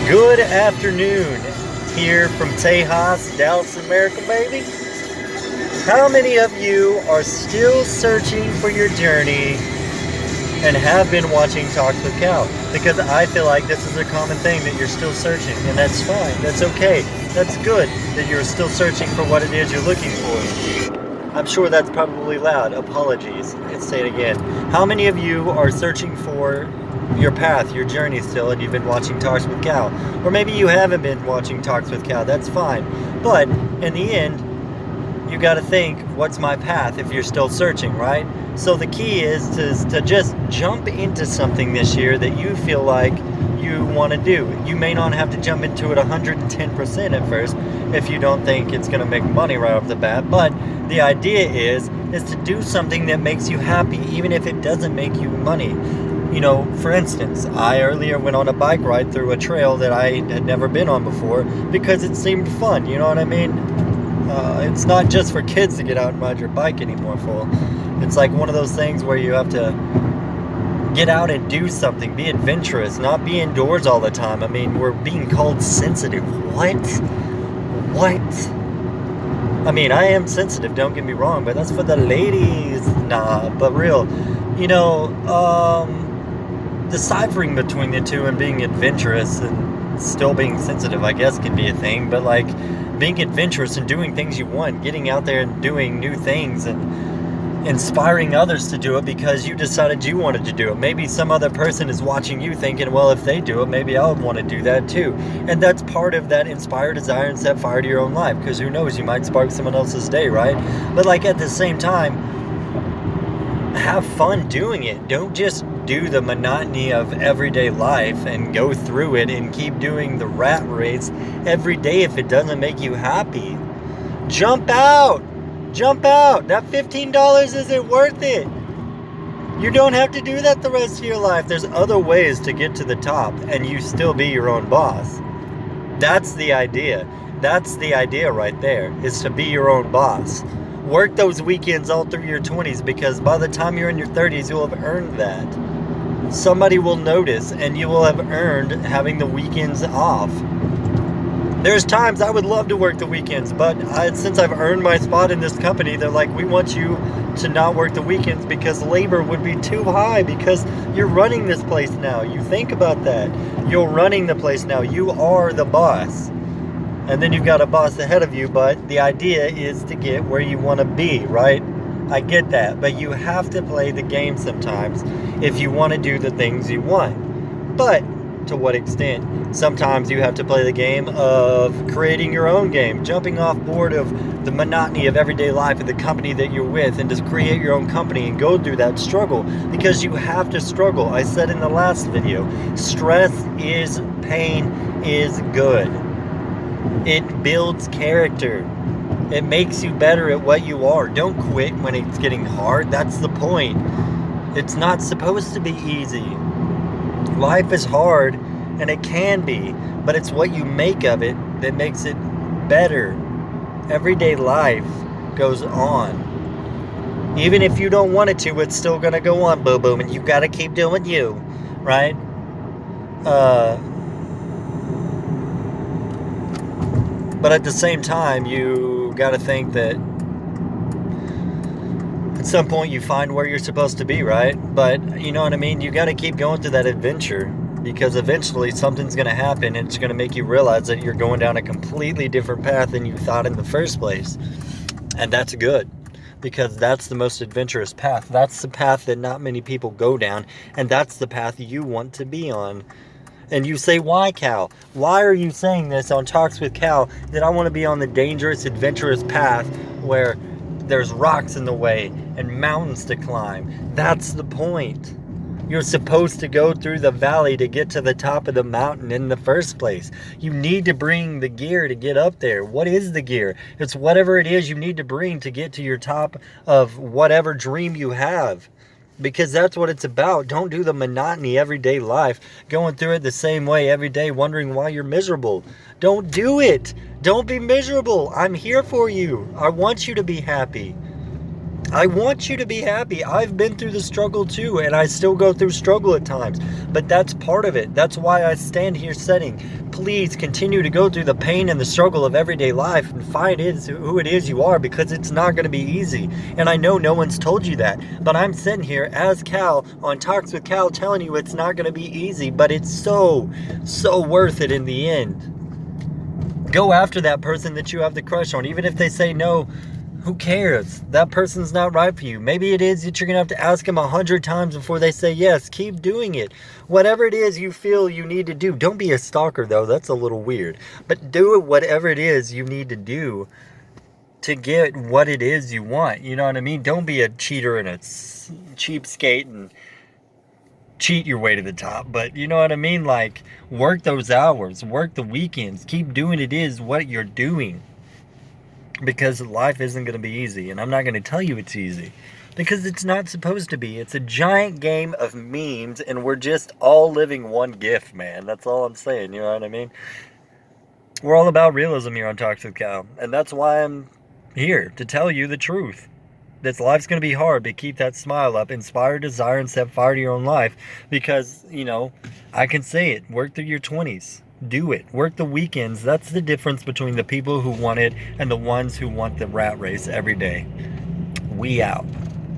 Good afternoon, here from Tejas, Dallas, America, baby. How many of you are still searching for your journey and have been watching Talks with Cal? Because I feel like this is a common thing that you're still searching, and that's fine. That's okay. That's good that you're still searching for what it is you're looking for. I'm sure that's probably loud. Apologies. Let's say it again. How many of you are searching for your path, your journey still, and you've been watching Talks with Cal? Or maybe you haven't been watching Talks with Cal. That's fine. But in the end, you got to think, what's my path if you're still searching, right? So the key is to just jump into something this year that you feel like you want to do. You may not have to jump into it 110% at first if you don't think it's going to make money right off the bat, but the idea is to do something that makes you happy even if it doesn't make you money. You know, for instance, I earlier went on a bike ride through a trail that I had never been on before because it seemed fun, you know what I mean? It's not just for kids to get out and ride your bike anymore, fool. It's like one of those things where you have to get out and do something, be adventurous, not be indoors all the time. I mean, we're being called sensitive. What? I mean, I am sensitive, don't get me wrong, but that's for the ladies. Nah, but real. You know, deciphering between the two and being adventurous and still being sensitive, I guess, can be a thing, but like being adventurous and doing things you want, getting out there and doing new things and inspiring others to do it because you decided you wanted to do it. Maybe some other person is watching you thinking, well, if they do it, maybe I would want to do that too. And that's part of that inspire, desire, and set fire to your own life, because who knows, you might spark someone else's day, right? But like at the same time, have fun doing it. Don't just do the monotony of everyday life and go through it and keep doing the rat race every day if it doesn't make you happy. Jump out. That $15 isn't worth it. You don't have to do that the rest of your life. There's other ways to get to the top and you still be your own boss. That's the idea. That's the idea right there, is to be your own boss. Work those weekends all through your 20s, because by the time you're in your 30s, you'll have earned that. Somebody will notice, and you will have earned having the weekends off. There's times I would love to work the weekends, but since I've earned my spot in this company, they're like, we want you to not work the weekends because labor would be too high, because you're running this place now. You think about that. You're running the place now. You are the boss. And then you've got a boss ahead of you, but the idea is to get where you want to be, right? I get that, but you have to play the game sometimes if you want to do the things you want. But to what extent? Sometimes you have to play the game of creating your own game, jumping off board of the monotony of everyday life of the company that you're with, and just create your own company and go through that struggle, because you have to struggle. I said in the last video, stress is pain is good. It builds character. It makes you better at what you are. Don't quit when it's getting hard. That's the point. It's not supposed to be easy. Life is hard, and it can be, but it's what you make of it that makes it better. Everyday life goes on. Even if you don't want it to, it's still gonna go on, boo-boom, and you gotta keep doing you, right? But at the same time, you got to think that at some point you find where you're supposed to be, right? But you know what I mean? You got to keep going through that adventure, because eventually something's going to happen and it's going to make you realize that you're going down a completely different path than you thought in the first place. And that's good, because that's the most adventurous path. That's the path that not many people go down, and that's the path you want to be on. And you say, why, Cal? Why are you saying this on Talks with Cal, that I want to be on the dangerous, adventurous path where there's rocks in the way and mountains to climb? That's the point. You're supposed to go through the valley to get to the top of the mountain in the first place. You need to bring the gear to get up there. What is the gear? It's whatever it is you need to bring to get to your top of whatever dream you have. Because that's what it's about. Don't do the monotony everyday life, going through it the same way every day, wondering why you're miserable. Don't do it. Don't be miserable. I'm here for you. I want you to be happy. I want you to be happy. I've been through the struggle too, and I still go through struggle at times. But that's part of it. That's why I stand here saying, please continue to go through the pain and the struggle of everyday life and find who it is you are, because it's not going to be easy. And I know no one's told you that, but I'm sitting here as Cal on Talks with Cal telling you it's not going to be easy, but it's so worth it in the end. Go after that person that you have the crush on. Even if they say no, who cares? That person's not right for you. Maybe it is that you're going to have to ask them 100 times before they say yes. Keep doing it. Whatever it is you feel you need to do. Don't be a stalker, though. That's a little weird. But do it, whatever it is you need to do to get what it is you want. You know what I mean? Don't be a cheater and a cheapskate and cheat your way to the top. But you know what I mean? Like, work those hours. Work the weekends. Keep doing it is what you're doing. Because life isn't going to be easy, and I'm not going to tell you it's easy, because it's not supposed to be. It's a giant game of memes, and we're just all living one gift, man. That's all I'm saying, you know what I mean? We're all about realism here on Talks with Cal, and that's why I'm here, to tell you the truth. That life's going to be hard, but keep that smile up, inspire desire, and set fire to your own life, because, you know, I can say it, work through your 20s. Do it. Work the weekends. That's the difference between the people who want it and the ones who want the rat race every day. We out.